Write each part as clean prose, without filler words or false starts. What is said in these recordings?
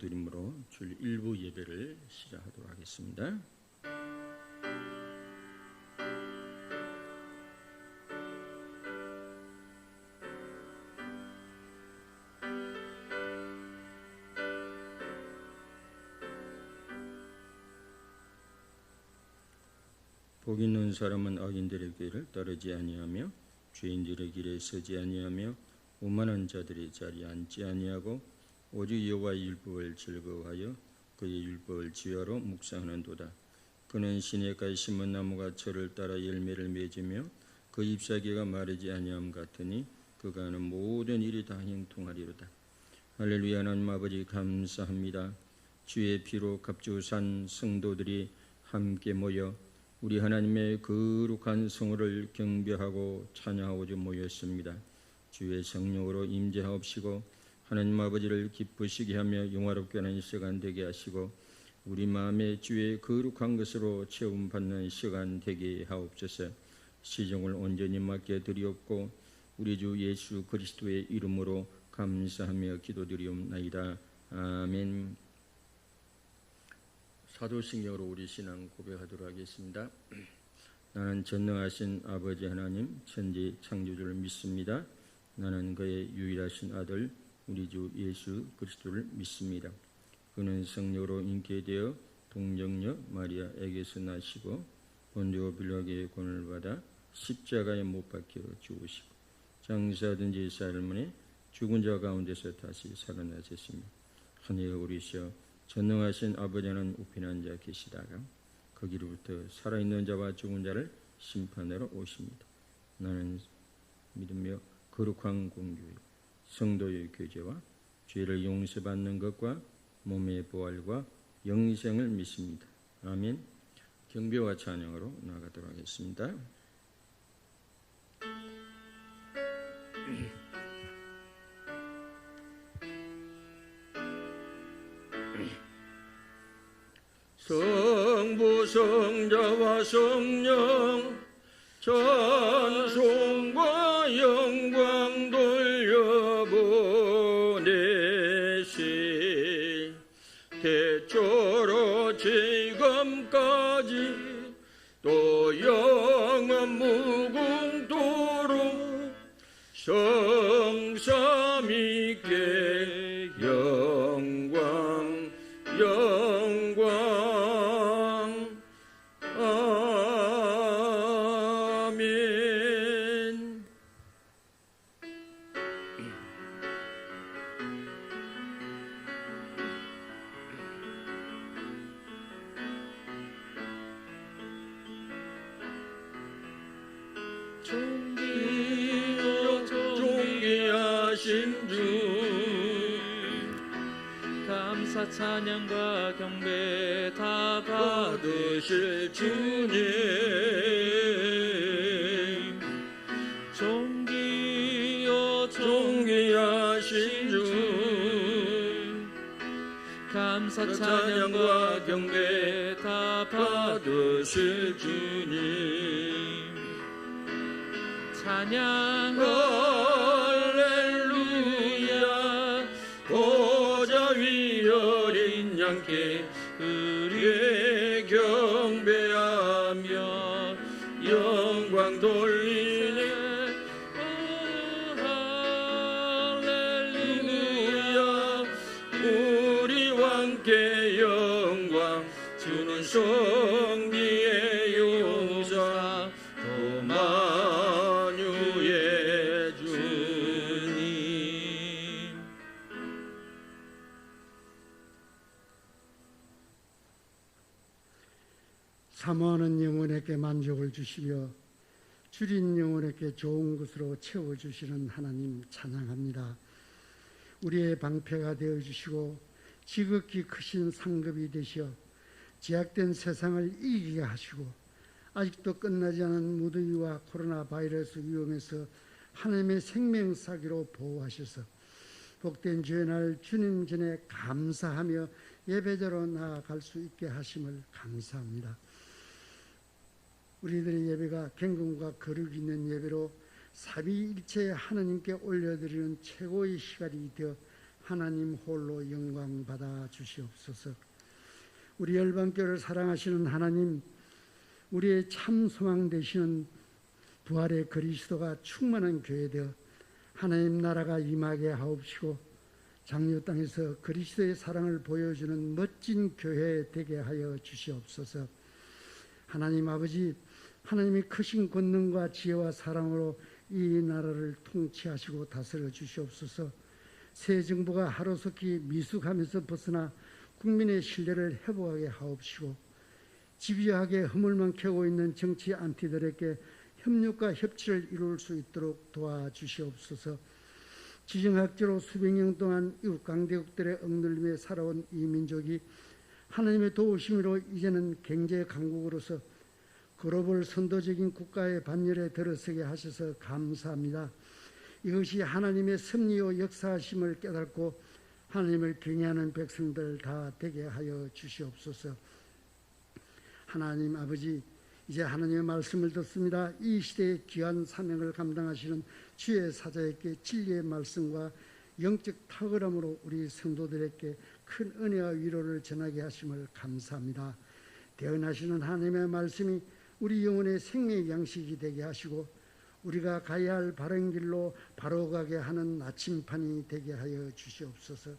드림으로 주일 일부 예배를 시작하도록 하겠습니다. 복 있는 사람은 악인들의 길을 따르지 아니하며 죄인들의 길에 서지 아니하며 오만한 자들의 자리에 앉지 아니하고 오직 여호와의 율법을 즐거워하여 그의 율법을 지혜로 묵상하는도다. 그는 시냇가에 심은 나무가 철을 따라 열매를 맺으며 그 잎사귀가 마르지 아니함 같으니 그가 하는 모든 일이 다 형통하리로다. 할렐루야. 하나님 아버지 감사합니다. 주의 피로 값주산 성도들이 함께 모여 우리 하나님의 거룩한 성호를 경배하고 찬양하고자 모였습니다. 주의 성령으로 임재하옵시고 하나님 아버지를 기쁘시게 하며 영화롭게 하는 시간 되게 하시고 우리 마음에 주의 거룩한 것으로 체험받는 시간 되게 하옵소서. 시종을 온전히 맡겨 드리옵고 우리 주 예수 그리스도의 이름으로 감사하며 기도드리옵나이다. 아멘. 사도신경으로 우리 신앙 고백하도록 하겠습니다. 나는 전능하신 아버지 하나님 천지 창조주를 믿습니다. 나는 그의 유일하신 아들 우리 주 예수 그리스도를 믿습니다. 그는 성령으로 잉태되어 동정녀 마리아에게서 나시고 본디오 빌라도의 권을 받아 십자가에 못 박혀 죽으시고 장사된 지 사흘 만에 죽은 자 가운데서 다시 살아나셨습니다. 하늘에 오르셔 전능하신 아버지 하나님 우편에 앉아 계시다가 거기로부터 살아있는 자와 죽은 자를 심판하러 오십니다. 나는 믿으며 거룩한 공교회 성도의 교제와 죄를 용서받는 것과 몸의 부활과 영생을 믿습니다. 아멘. 경배와 찬양으로 나가도록 하겠습니다. 성부 성자와 성령 찬송과 영광 돌려보내시 태초로 지금까지 또 영원 무궁토록 성삼위께 영광 아멘. 존귀하신 주 감사 찬양과 경배 다 받으실 주님 존귀하신 주 감사 찬양과 경배 다 받으실 주님 찬양 할렐루야 보좌 위 어린 양께 우리의 경배하며 영광 돌리네. 할렐루야 우리 왕께 영광 주는 성리의 용사 도마뉴의 주님. 사모하는 영혼에게 만족을 주시며 줄인 영혼에게 좋은 것으로 채워주시는 하나님 찬양합니다. 우리의 방패가 되어주시고 지극히 크신 상급이 되시어 제약된 세상을 이기게 하시고 아직도 끝나지 않은 무더위와 코로나 바이러스 위험에서 하나님의 생명사기로 보호하셔서 복된 주의 날 주님 전에 감사하며 예배자로 나아갈 수 있게 하심을 감사합니다. 우리들의 예배가 경건과 거룩이 있는 예배로 삼위일체 하나님께 올려드리는 최고의 시간이 되어 하나님 홀로 영광 받아 주시옵소서. 우리 열방교를 사랑하시는 하나님, 우리의 참 소망 되시는 부활의 그리스도가 충만한 교회 되어 하나님 나라가 임하게 하옵시고 장류 땅에서 그리스도의 사랑을 보여주는 멋진 교회 되게 하여 주시옵소서. 하나님 아버지, 하나님의 크신 권능과 지혜와 사랑으로 이 나라를 통치하시고 다스려 주시옵소서. 새 정부가 하루속히 미숙하면서 벗어나 국민의 신뢰를 회복하게 하옵시고 집요하게 허물만 캐고 있는 정치 안티들에게 협력과 협치를 이룰 수 있도록 도와주시옵소서. 지정학적으로 수백 년 동안 이웃 강대국들의 억눌림에 살아온 이 민족이 하나님의 도우심으로 이제는 경제 강국으로서 글로벌 선도적인 국가의 반열에 들어서게 하셔서 감사합니다. 이것이 하나님의 섭리요 역사하심을 깨닫고 하나님을 경외하는 백성들 다 되게 하여 주시옵소서. 하나님 아버지, 이제 하나님의 말씀을 듣습니다. 이 시대의 귀한 사명을 감당하시는 주의 사자에게 진리의 말씀과 영적 탁월함으로 우리 성도들에게 큰 은혜와 위로를 전하게 하심을 감사합니다. 대언하시는 하나님의 말씀이 우리 영혼의 생명의 양식이 되게 하시고 우리가 가야 할 바른 길로 바로 가게 하는 나침판이 되게 하여 주시옵소서.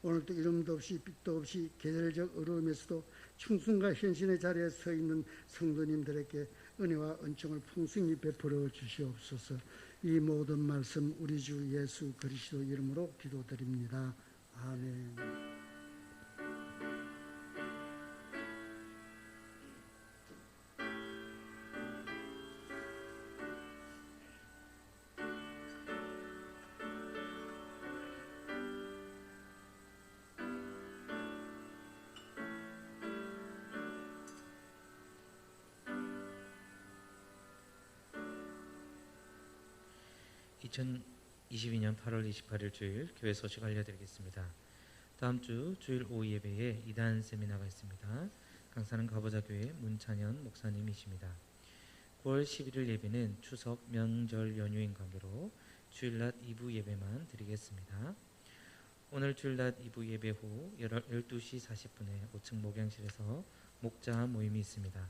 오늘도 이름도 없이 빛도 없이 계절적 어려움에서도 충성과 헌신의 자리에 서 있는 성도님들에게 은혜와 은총을 풍성히 베풀어 주시옵소서. 이 모든 말씀 우리 주 예수 그리스도 이름으로 기도드립니다. 아멘. 2022년 8월 28일 주일 교회 소식 알려드리겠습니다. 다음 주 주일 오후 예배에 2단 세미나가 있습니다. 강사는 가보자교회 문찬현 목사님이십니다. 9월 11일 예배는 추석 명절 연휴인 관계로 주일낮 2부 예배만 드리겠습니다. 오늘 주일낮 2부 예배 후 12시 40분에 5층 목양실에서 목자 모임이 있습니다.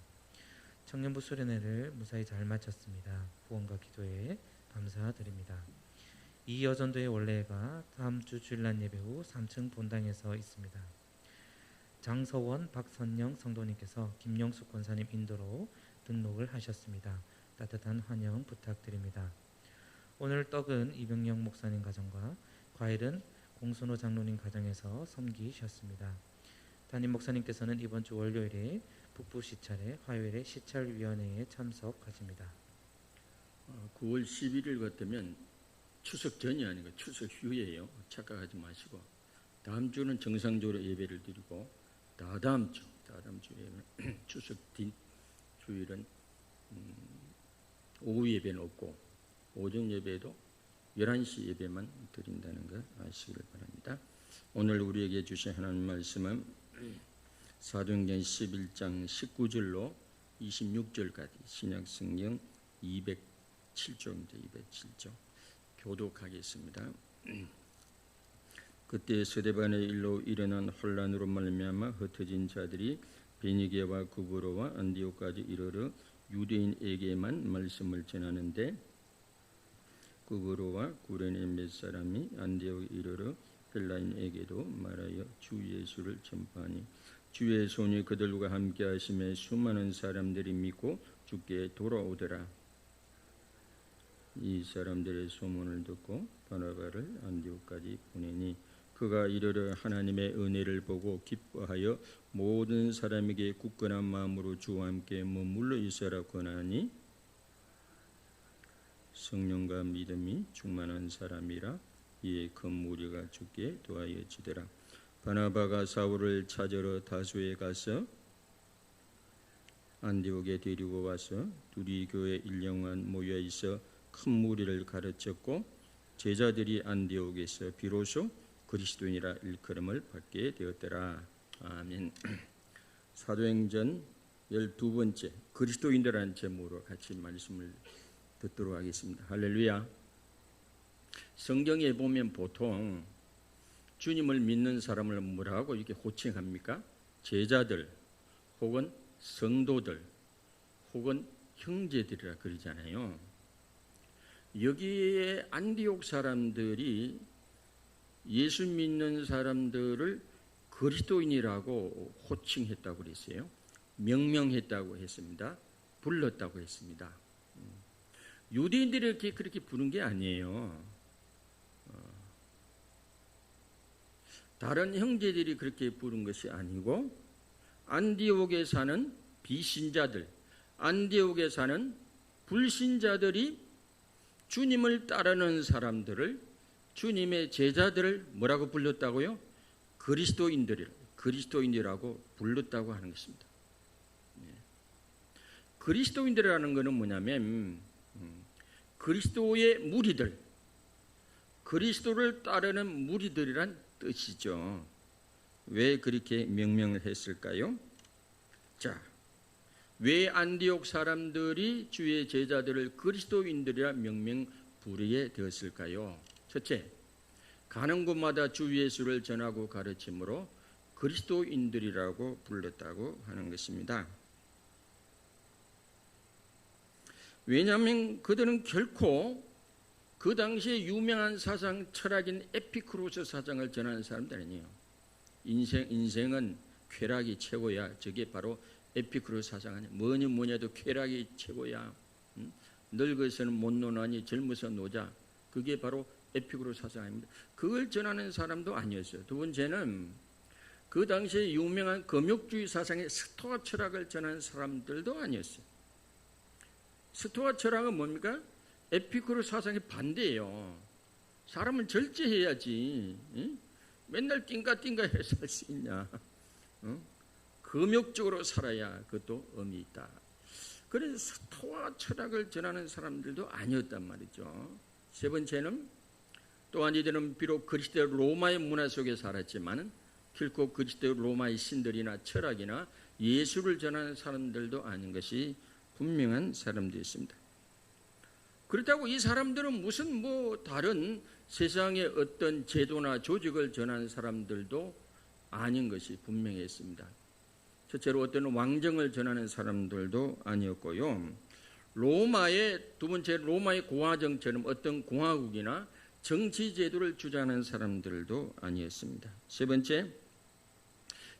청년부 수련회를 무사히 잘 마쳤습니다. 후원과 기도에 감사드립니다. 이 여전도의 원래가 다음 주 주일날 예배 후 3층 본당에서 있습니다. 장서원 박선영 성도님께서 김영숙 권사님 인도로 등록을 하셨습니다. 따뜻한 환영 부탁드립니다. 오늘 떡은 이병영 목사님 가정과 과일은 공순호 장로님 가정에서 섬기셨습니다. 담임 목사님께서는 이번 주 월요일에 북부 시찰에 화요일에 시찰위원회에 참석하십니다. 9월 11일 같으면 추석 전이 아니고 추석 후예요. 착각하지 마시고 다음 주는 정상적으로 예배를 드리고 다다음 주에는 추석 뒤 주일은 오후 예배는 없고 오전 예배도 11시 예배만 드린다는 거 아시기를 바랍니다. 오늘 우리에게 주신 하나님 말씀은 사도행전 11장 19절로 26절까지 신약성경 207조입니다. 207조 교독하겠습니다. 그때 스데반의 일로 일어난 혼란으로 말미암아 흩어진 자들이 베니게와 구브로와 안디옥까지 이르러 유대인에게만 말씀을 전하는데 구브로와 구레네 몇 사람이 안디옥에 이르러 헬라인에게도 말하여 주 예수를 전파하니 주의 손이 그들과 함께 하심에 수많은 사람들이 믿고 주께 돌아오더라. 이 사람들의 소문을 듣고 바나바를 안디옥까지 보내니 그가 이르러 하나님의 은혜를 보고 기뻐하여 모든 사람에게 굳건한 마음으로 주와 함께 머물러 있으라 권하니 성령과 믿음이 충만한 사람이라 이에 큰 무리가 주께 도하여지더라. 바나바가 사울을 찾으러 다소에 가서 안디옥에 데리고 와서 둘이 교회 1년간 모여 있어 큰 무리를 가르쳤고 제자들이 안디옥에서 비로소 그리스도인이라 일컬음을 받게 되었더라. 아멘. 사도행전 12번째 그리스도인이라는 제목으로 같이 말씀을 듣도록 하겠습니다. 할렐루야. 성경에 보면 보통 주님을 믿는 사람을 뭐라고 이렇게 호칭합니까? 제자들 혹은 성도들 혹은 형제들이라 그러잖아요. 여기에 안디옥 사람들이 예수 믿는 사람들을 그리스도인이라고 호칭했다고 그랬어요. 명명했다고 했습니다. 불렀다고 했습니다. 유대인들이 그렇게 부른 게 아니에요. 다른 형제들이 그렇게 부른 것이 아니고 안디옥에 사는 비신자들, 안디옥에 사는 불신자들이 주님을 따르는 사람들을, 주님의 제자들을 뭐라고 불렀다고요? 그리스도인이라고 불렀다고 하는 것입니다. 그리스도인들이라는 것은 뭐냐면 그리스도의 무리들, 그리스도를 따르는 무리들이란 뜻이죠. 왜 그렇게 명명을 했을까요? 자, 왜 안디옥 사람들이 주의 제자들을 그리스도인들이라 명명 부르게 되었을까요? 첫째, 가는 곳마다 주 예수를 전하고 가르침으로 그리스도인들이라고 불렀다고 하는 것입니다. 왜냐하면 그들은 결코 그 당시에 유명한 사상 철학인 에피쿠로스 사상을 전하는 사람들 아니에요. 인생은 쾌락이 최고야. 저게 바로 에피쿠로스 사상 아니에요. 뭐냐도 쾌락이 최고야. 늙어서는 못 노나니 젊어서 노자. 그게 바로 에피쿠로스 사상 아닙니다. 그걸 전하는 사람도 아니었어요. 두 번째는 그 당시에 유명한 금욕주의 사상의 스토아 철학을 전하는 사람들도 아니었어요. 스토아 철학은 뭡니까? 에피쿠로스 사상의 반대예요. 사람은 절제해야지. 맨날 띵가띵가 해서 살 수 있냐. 금욕적으로 살아야 그것도 의미 있다. 그래서 스토아 철학을 전하는 사람들도 아니었단 말이죠. 세 번째는 또한 이들은 비록 그리스도 로마의 문화 속에 살았지만 결코 그리스도 로마의 신들이나 철학이나 예수를 전하는 사람들도 아닌 것이 분명한 사람들이었습니다. 그렇다고 이 사람들은 무슨 다른 세상의 어떤 제도나 조직을 전하는 사람들도 아닌 것이 분명했습니다. 첫째로 어떤 왕정을 전하는 사람들도 아니었고요. 두 번째 로마의 공화정처럼 어떤 공화국이나 정치 제도를 주장하는 사람들도 아니었습니다. 세 번째,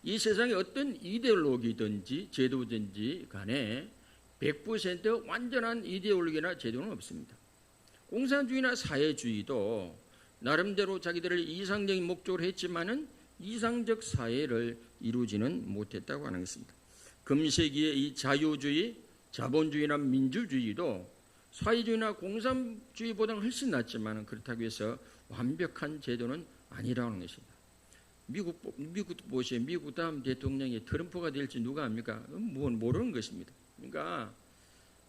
이 세상에 어떤 이데올로기든지 제도든지 간에 100% 완전한 이데올로기나 제도는 없습니다. 공산주의나 사회주의도 나름대로 자기들을 이상적인 목적으로 했지만은 이상적 사회를 이루지는 못했다고 하는 것입니다. 금세기의 이 자유주의, 자본주의나 민주주의도 사회주의나 공산주의보다는 훨씬 낫지만 그렇다고 해서 완벽한 제도는 아니라는 것입니다. 미국도 보세요. 미국 다음 대통령이 트럼프가 될지 누가 압니까? 모르는 것입니다. 그러니까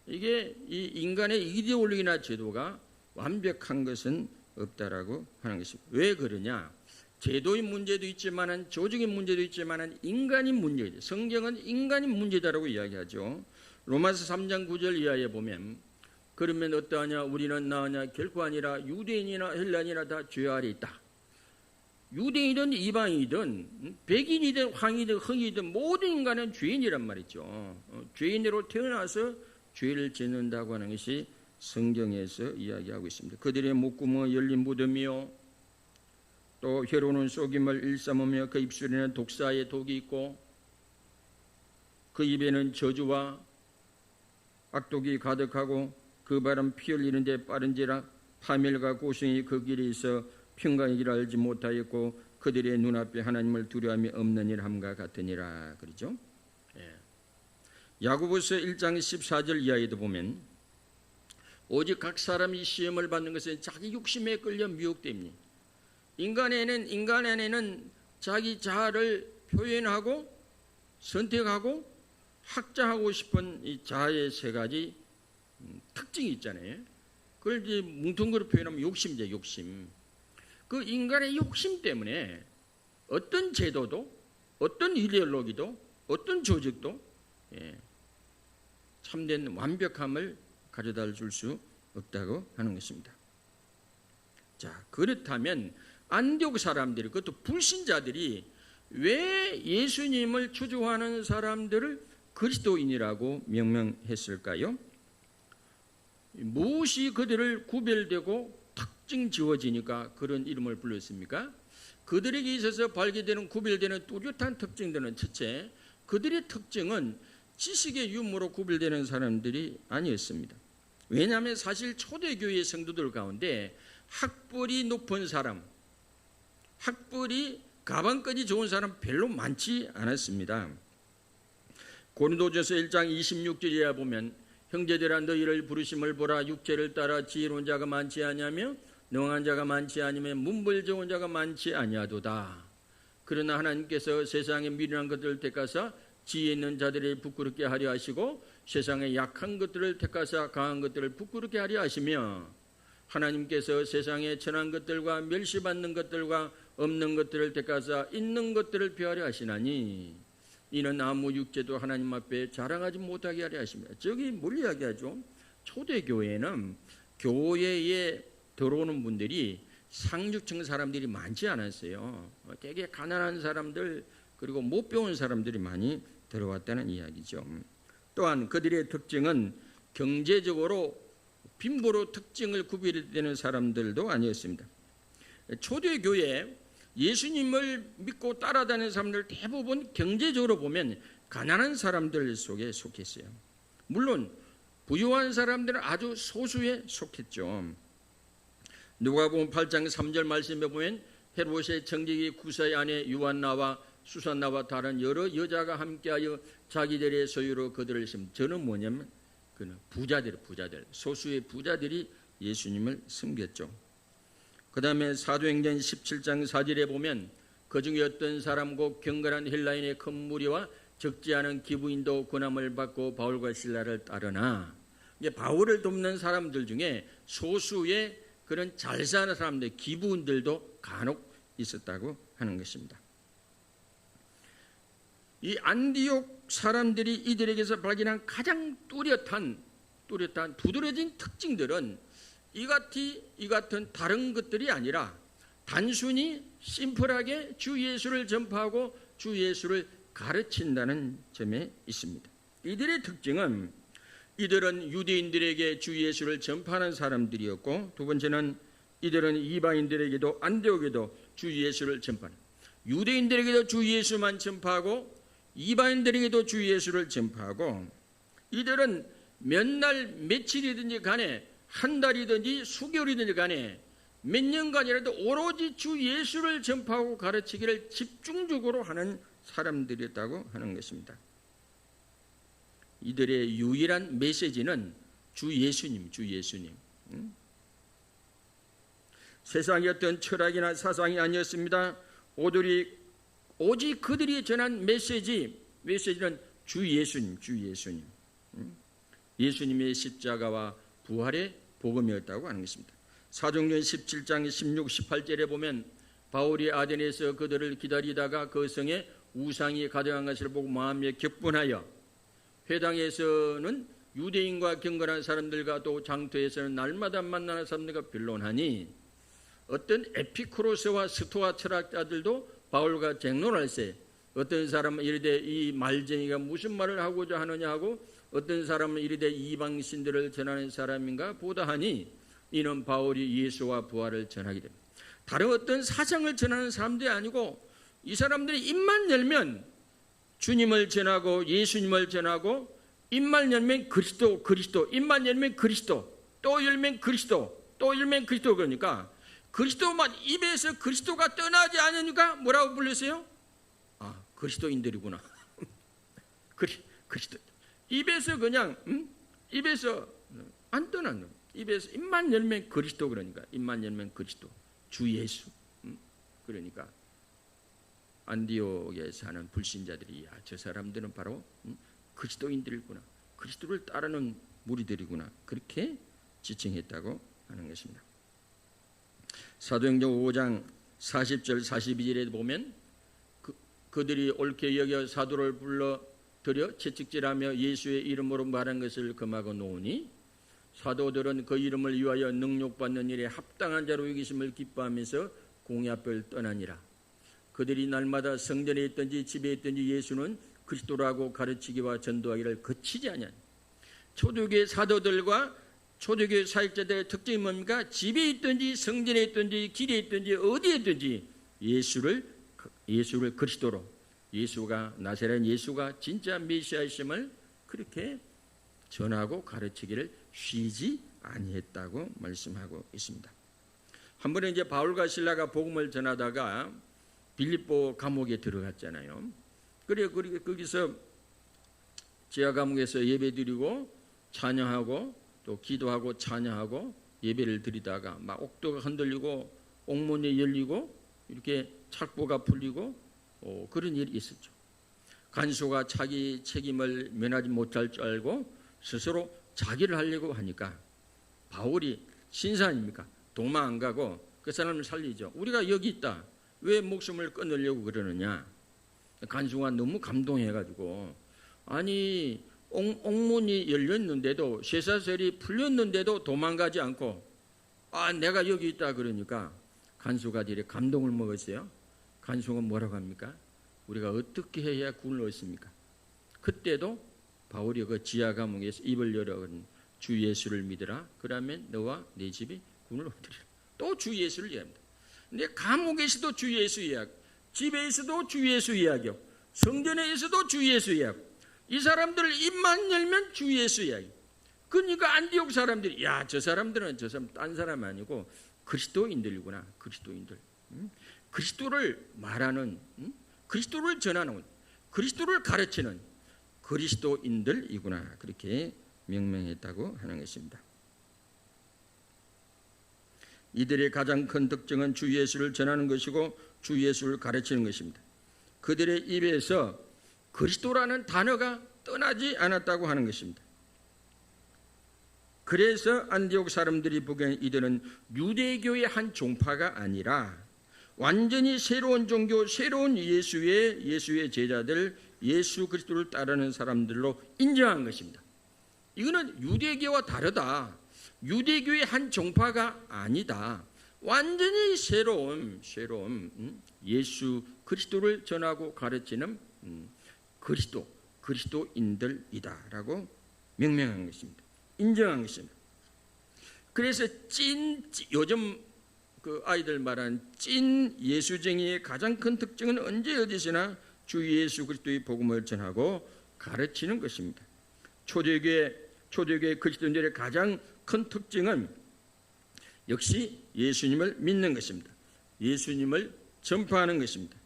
이게 이 인간의 이데올로기나 제도가 완벽한 것은 없다라고 하는 것입니다. 왜 그러냐? 제도의 문제도 있지만은 조직의 문제도 있지만은 인간인 문제죠. 성경은 인간인 문제다라고 이야기하죠. 로마서 3장 9절 이하에 보면 그러면 어떠하냐? 우리는 나으냐? 결코 아니라 유대인이나 헬라인이나 다 죄 아래 있다. 유대인이든 이방인이든 백인이든 황이든 흑이든 모든 인간은 죄인이란 말이죠. 죄인으로 태어나서 죄를 짓는다고 하는 것이 성경에서 이야기하고 있습니다. 그들의 목구멍 열린 무덤이요 또 혀로는 속임을 일삼으며 그 입술에는 독사의 독이 있고 그 입에는 저주와 악독이 가득하고 그 발은 피 흘리는 데 빠른지라 파멸과 고생이 그 길에 있어 평강의 길을 알지 못하였고 그들의 눈앞에 하나님을 두려움이 없는 일 함과 같으니라 그러죠. 야고보서 1장 14절 이하에도 보면 오직 각 사람이 시험을 받는 것은 자기 욕심에 끌려 미혹됨이니 인간 안에는 자기 자아를 표현하고 선택하고 확장하고 싶은 이 자아의 세 가지 특징이 있잖아요. 그걸 이제 뭉뚱그려 표현하면 욕심이죠. 욕심. 그 인간의 욕심 때문에 어떤 제도도 어떤 이데올로기도 어떤 조직도 참된 완벽함을 가져다 줄 수 없다고 하는 것입니다. 자, 그렇다면 안디옥 사람들이, 그것도 불신자들이 왜 예수님을 추종하는 사람들을 그리스도인이라고 명명했을까요? 무엇이 그들을 구별되고 특징 지어지니까 그런 이름을 불렀습니까? 그들에게 있어서 발견되는 구별되는 뚜렷한 특징들은, 첫째, 그들의 특징은 지식의 유무로 구별되는 사람들이 아니었습니다. 왜냐하면 사실 초대교회 성도들 가운데 학벌이 높은 사람, 학벌이 가방까지 좋은 사람 별로 많지 않았습니다. 고린도전서 1장 26절에 보면 형제들아 너희를 부르심을 보라. 육체를 따라 지혜로운 자가 많지 아니하며 능한 자가 많지 아니며 문벌 좋은 자가 많지 아니하도다. 그러나 하나님께서 세상의 미련한 것들을 택하사 지혜 있는 자들을 부끄럽게 하려 하시고 세상의 약한 것들을 택하사 강한 것들을 부끄럽게 하려 하시며 하나님께서 세상의 천한 것들과 멸시받는 것들과 없는 것들을 택하사 있는 것들을 피하려 하시나니 이는 아무 육체도 하나님 앞에 자랑하지 못하게 하려 하십니다. 저기 뭘 이야기하죠? 초대교회는 교회에 들어오는 분들이 상류층 사람들이 많지 않았어요. 되게 가난한 사람들, 그리고 못 배운 사람들이 많이 들어왔다는 이야기죠. 또한 그들의 특징은 경제적으로 빈부로 특징을 구별되는 사람들도 아니었습니다. 초대교회 예수님을 믿고 따라다니는 사람들 대부분 경제적으로 보면 가난한 사람들 속에 속했어요. 물론 부유한 사람들은 아주 소수에 속했죠. 누가복음 8장 3절 말씀에 보면 헤롯의 정직이 구사의 아내 유한나와 수산나와 다른 여러 여자가 함께하여 자기들의 소유로 그들을 심. 저는 뭐냐면 그는 부자들, 소수의 부자들이 예수님을 섬겼죠. 그 다음에 사도행전 17장 4절에 보면 그 중에 어떤 사람 곧 경건한 헬라인의 큰 무리와 적지 않은 기부인도 권함을 받고 바울과 실라를 따르나, 이제 바울을 돕는 사람들 중에 소수의 그런 잘 사는 사람들, 기부인들도 간혹 있었다고 하는 것입니다. 이 안디옥 사람들이 이들에게서 발견한 가장 뚜렷한 두드러진 특징들은 이 같은 다른 것들이 아니라 단순히 심플하게 주 예수를 전파하고 주 예수를 가르친다는 점에 있습니다. 이들의 특징은 이들은 유대인들에게 주 예수를 전파하는 사람들이었고, 두 번째는 이들은 이방인들에게도 안디옥에도 주 예수를 전파하는, 유대인들에게도 주 예수만 전파하고 이방인들에게도 주 예수를 전파하고, 이들은 몇 날 며칠이든지 간에 한 달이든지 수개월이든지 간에 몇 년간이라도 오로지 주 예수를 전파하고 가르치기를 집중적으로 하는 사람들이었다고 하는 것입니다. 이들의 유일한 메시지는 주 예수님. 세상의 어떤 철학이나 사상이 아니었습니다. 오직 그들이 전한 메시지는 주 예수님. 예수님의 십자가와 부활의 복음이었다고 하는 것입니다. 사도행전 17장 16, 18절에 보면 바울이 아덴에서 그들을 기다리다가 그 성에 우상이 가득한 것을 보고 마음에 격분하여, 회당에서는 유대인과 경건한 사람들과 또 장터에서는 날마다 만나는 사람들과 변론하니 어떤 에피쿠로스와 스토아 철학자들도 바울과 쟁론할세, 어떤 사람은 이르되 이 말쟁이가 무슨 말을 하고자 하느냐 하고, 어떤 사람은 이르되 이방신들을 전하는 사람인가 보다 하니 이는 바울이 예수와 부활을 전하게 됩니다. 다른 어떤 사상을 전하는 사람들이 아니고, 이 사람들이 입만 열면 주님을 전하고 예수님을 전하고, 입만 열면 그리스도, 입만 열면 그리스도, 또 열면 그리스도, 그러니까 그리스도만 입에서 그리스도가 떠나지 않으니까 뭐라고 불렀어요? 아, 그리스도인들이구나. 그리스도. 입에서 그냥 입에서 안 떠나는, 입에서 입만 열면 그리스도, 그러니까 입만 열면 그리스도, 주 예수. 그러니까 안디옥에 사는 불신자들이, 야, 저 사람들은 바로 그리스도인들이구나, 그리스도를 따르는 무리들이구나, 그렇게 지칭했다고 하는 것입니다. 사도행전 5장 40절 42절에 보면 그들이 옳게 여겨 사도를 불러들여 채찍질하며 예수의 이름으로 말한 것을 금하고 놓으니 사도들은 그 이름을 위하여 능욕받는 일에 합당한 자로 여기심을 기뻐하면서 공야뼈를 떠나니라. 그들이 날마다 성전에 있든지 집에 있든지 예수는 그리스도라고 가르치기와 전도하기를 그치지 아니하니. 초대교회 사도들과 초대교회 사역자들의 특징이 뭡니까? 집에 있든지 성전에 있든지 길에 있든지 어디에 있든지 예수를 그리스도로, 예수가 나사렛 예수가 진짜 메시아이심을 그렇게 전하고 가르치기를 쉬지 아니했다고 말씀하고 있습니다. 한 번에 이제 바울과 실라가 복음을 전하다가 빌립보 감옥에 들어갔잖아요. 그래 거기서 지하 감옥에서 예배드리고 찬양하고 또 기도하고 찬양하고 예배를 드리다가 막 옥도가 흔들리고 옥문이 열리고 이렇게 착보가 풀리고 그런 일이 있었죠. 간수가 자기 책임을 면하지 못할 줄 알고 스스로 자기를 하려고 하니까 바울이 신사 아닙니까? 도망 안 가고 그 사람을 살리죠. 우리가 여기 있다. 왜 목숨을 끊으려고 그러느냐? 간수가 너무 감동해가지고 아니 옥문이 열렸는데도 쇠사슬이 풀렸는데도 도망가지 않고 내가 여기 있다 그러니까 간수가 되게 감동을 먹었어요. 간수가 뭐라고 합니까? 우리가 어떻게 해야 구원을 얻습니까? 그때도 바울이 그 지하 감옥에서 입을 열어 주 예수를 믿으라. 그러면 너와 네 집이 구원을 얻으리라. 또 주 예수를 이야기합니다. 근데 감옥에서도 주 예수 이야기, 집에서도 주 예수 이야기요, 성전에서도 주 예수 이야기. 이 사람들 입만 열면 주 예수 이야기. 그러니까 안디옥 사람들이 저 사람들은 저 사람 딴 사람 아니고 그리스도인들이구나. 그리스도인들. 그리스도를 말하는, 그리스도를 전하는, 그리스도를 가르치는 그리스도인들이구나. 그렇게 명명했다고 하는 것입니다. 이들의 가장 큰 특징은 주 예수를 전하는 것이고 주 예수를 가르치는 것입니다. 그들의 입에서 그리스도라는 단어가 떠나지 않았다고 하는 것입니다. 그래서 안디옥 사람들이 보기에는 이들은 유대교의 한 종파가 아니라 완전히 새로운 종교, 새로운 예수의 제자들, 예수 그리스도를 따르는 사람들로 인정한 것입니다. 이거는 유대교와 다르다. 유대교의 한 종파가 아니다. 완전히 새로운 예수 그리스도를 전하고 가르치는 그리스도인들이다라고 명명한 것입니다. 인정한 것입니다. 그래서 요즘 그 아이들 말하는 찐 예수쟁이의 가장 큰 특징은 언제 어디서나 주 예수 그리스도의 복음을 전하고 가르치는 것입니다. 초대교회 그리스도인들의 가장 큰 특징은 역시 예수님을 믿는 것입니다. 예수님을 전파하는 것입니다.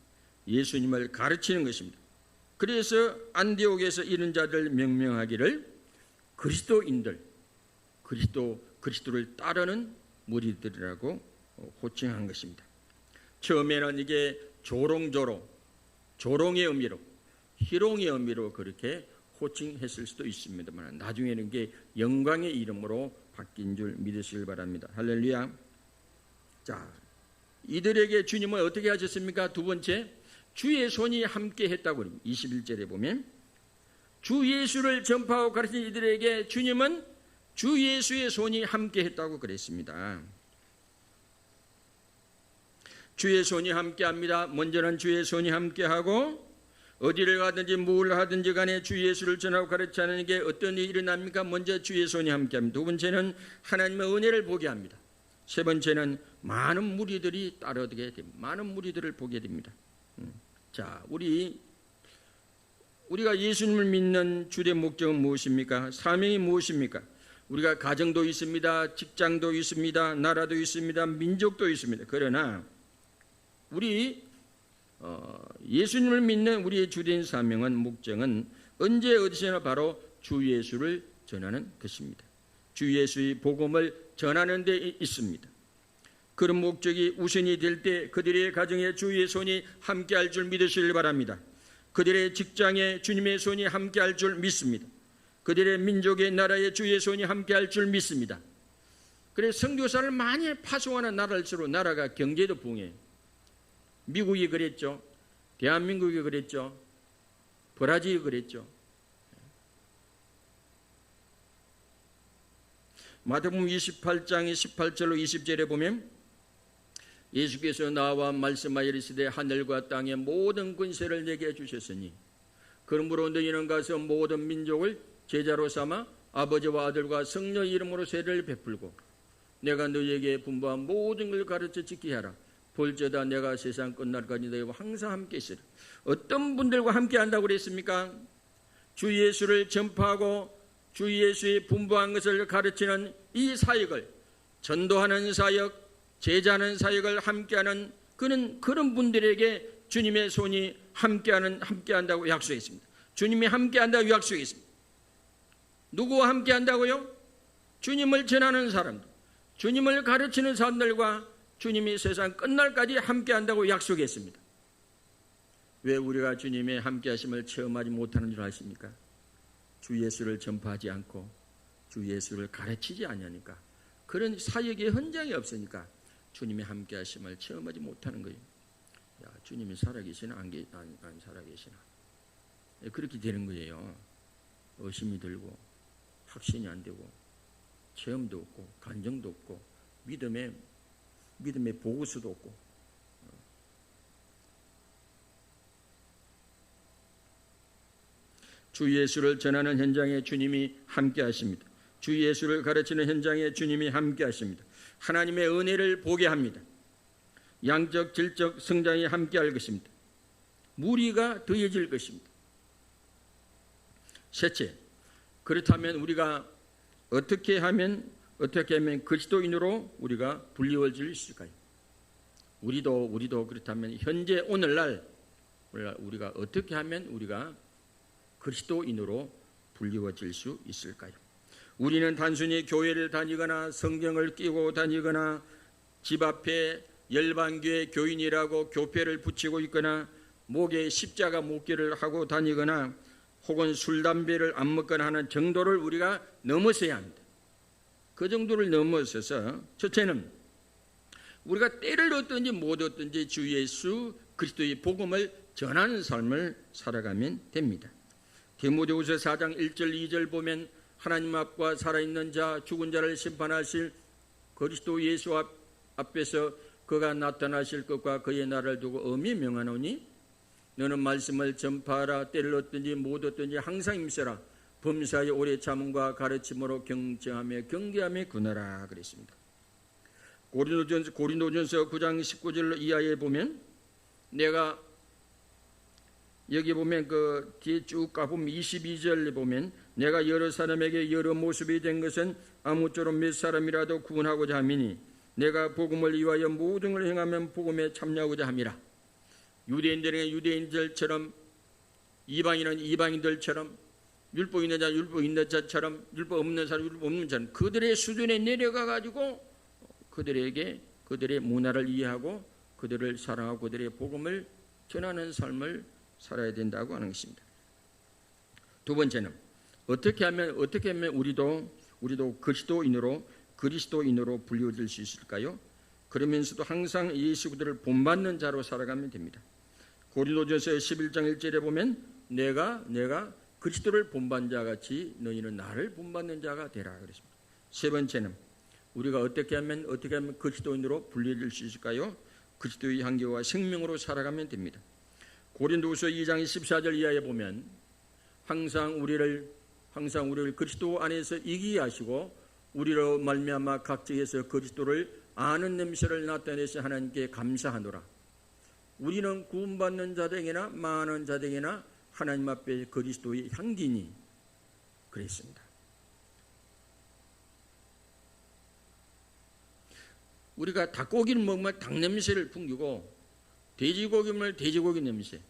예수님을 가르치는 것입니다. 그래서 안디옥에서 이런 자들 명명하기를 그리스도인들, 그리스도를 따르는 무리들이라고 호칭한 것입니다. 처음에는 이게 조롱의 의미로, 희롱의 의미로 그렇게 호칭했을 수도 있습니다만 나중에는 이게 영광의 이름으로 바뀐 줄 믿으시길 바랍니다. 할렐루야. 자, 이들에게 주님은 어떻게 하셨습니까? 두 번째, 주의 손이 함께 했다고 그럽니다. 21절에 보면 주 예수를 전파하고 가르친 이들에게 주님은 주 예수의 손이 함께 했다고 그랬습니다. 주의 손이 함께합니다. 먼저는 주의 손이 함께하고 어디를 가든지 뭘 하든지 간에 주 예수를 전하고 가르치는 게 어떤 일이 일어납니까? 먼저 주의 손이 함께합니다. 두 번째는 하나님의 은혜를 보게 합니다. 세 번째는 많은 무리들이 따르게 됩니다. 많은 무리들을 보게 됩니다. 자, 우리가 예수님을 믿는 주된 목적은 무엇입니까? 사명이 무엇입니까? 우리가 가정도 있습니다. 직장도 있습니다. 나라도 있습니다. 민족도 있습니다. 그러나 우리 예수님을 믿는 우리의 주된 사명은 목적은 언제 어디서나 바로 주 예수를 전하는 것입니다. 주 예수의 복음을 전하는 데 있습니다. 그런 목적이 우선이 될 때 그들의 가정에 주의 손이 함께할 줄 믿으시길 바랍니다. 그들의 직장에 주님의 손이 함께할 줄 믿습니다. 그들의 민족의 나라에 주의 손이 함께할 줄 믿습니다. 그래서 선교사를 많이 파송하는 나라일수록 나라가 경제도 부흥해요. 미국이 그랬죠. 대한민국이 그랬죠. 브라질이 그랬죠. 마태복음 28장 18절로 20절에 보면 예수께서 나와 말씀하여 이르시되 하늘과 땅의 모든 권세를 내게 주셨으니 그러므로 너희는 가서 모든 민족을 제자로 삼아 아버지와 아들과 성령의 이름으로 세례를 베풀고 내가 너희에게 분부한 모든 걸 가르쳐 지키게 하라. 볼지어다 내가 세상 끝날까지 너희와 항상 함께 있으리라. 어떤 분들과 함께 한다고 그랬습니까? 주 예수를 전파하고 주 예수의 분부한 것을 가르치는 이 사역을, 전도하는 사역, 제자하는 사역을 함께하는 그런 분들에게 주님의 손이 함께한다고 약속했습니다. 주님이 함께한다고 약속했습니다. 누구와 함께한다고요? 주님을 전하는 사람들, 주님을 가르치는 사람들과 주님이 세상 끝날까지 함께한다고 약속했습니다. 왜 우리가 주님의 함께하심을 체험하지 못하는 줄 아십니까? 주 예수를 전파하지 않고 주 예수를 가르치지 않으니까, 그런 사역의 현장이 없으니까 주님의 함께하심을 체험하지 못하는 거예요. 야, 주님이 살아계시나 안 살아계시나, 그렇게 되는 거예요. 의심이 들고 확신이 안 되고 체험도 없고 간정도 없고 믿음의 보고서도 없고. 주 예수를 전하는 현장에 주님이 함께 하십니다. 주 예수를 가르치는 현장에 주님이 함께 하십니다. 하나님의 은혜를 보게 합니다. 양적 질적 성장이 함께 할 것입니다. 무리가 더해질 것입니다. 셋째, 그렇다면 우리가 어떻게 하면 그리스도인으로 우리가 불리워질 수 있을까요? 우리도 그렇다면 현재 오늘날 우리가 어떻게 하면 우리가 그리스도인으로 불리워질 수 있을까요? 우리는 단순히 교회를 다니거나 성경을 끼고 다니거나 집 앞에 열방교회 교인이라고 교패를 붙이고 있거나 목에 십자가 목기를 하고 다니거나 혹은 술, 담배를 안 먹거나 하는 정도를 우리가 넘어서야 합니다. 그 정도를 넘어서서 첫째는 우리가 때를 얻든지 못 얻든지 주 예수 그리스도의 복음을 전하는 삶을 살아가면 됩니다. 디모데후서 4장 1절 2절 보면 하나님 앞과 살아있는 자 죽은 자를 심판하실 그리스도 예수 앞에서 그가 나타나실 것과 그의 날을 두고 엄히 명하노니 너는 말씀을 전파하라. 때를 얻든지 못 얻든지 항상 힘써라. 범사의 오래 참음과 가르침으로 경쟁하며 경계하며 군하라 그랬습니다. 고린도전서 9장 19절 이하에 보면 내가 여기 보면 그 뒤에 쭉 가보면 22절에 보면 내가 여러 사람에게 여러 모습이 된 것은 아무쪼록 몇 사람이라도 구원하고자 함이니 내가 복음을 위하여 모든 걸 행하면 복음에 참여하고자 함이라. 유대인들에게 유대인들처럼, 이방인은 이방인들처럼, 율법 있는 자 율법 있는 자처럼, 율법 없는 사람 율법 없는 자처럼 그들의 수준에 내려가 가지고 그들에게 그들의 문화를 이해하고 그들을 사랑하고 그들의 복음을 전하는 삶을 살아야 된다고 하는 것입니다. 두 번째는 어떻게 하면 우리도 그리스도인으로 불리워질 수 있을까요? 그러면서도 항상 예수 그리스도를 본받는 자로 살아가면 됩니다. 고린도전서 11장 1절에 보면 내가 그리스도를 본받는 자 같이 너희는 나를 본받는 자가 되라 그랬습니다. 세 번째는 우리가 어떻게 하면 그리스도인으로 불리워질 수 있을까요? 그리스도의 향기와 생명으로 살아가면 됩니다. 고린도후서 2장 14절 이하에 보면 항상 우리를 그리스도 안에서 이기게 하시고 우리로 말미암아 각지에서 그리스도를 아는 냄새를 나타내서 하나님께 감사하노라. 우리는 구원받는 자들에게나 많은 자들에게나 하나님 앞에 그리스도의 향기니 그랬습니다. 우리가 닭고기를 먹으면 닭 냄새를 풍기고 돼지고기 먹으면 돼지고기 냄새.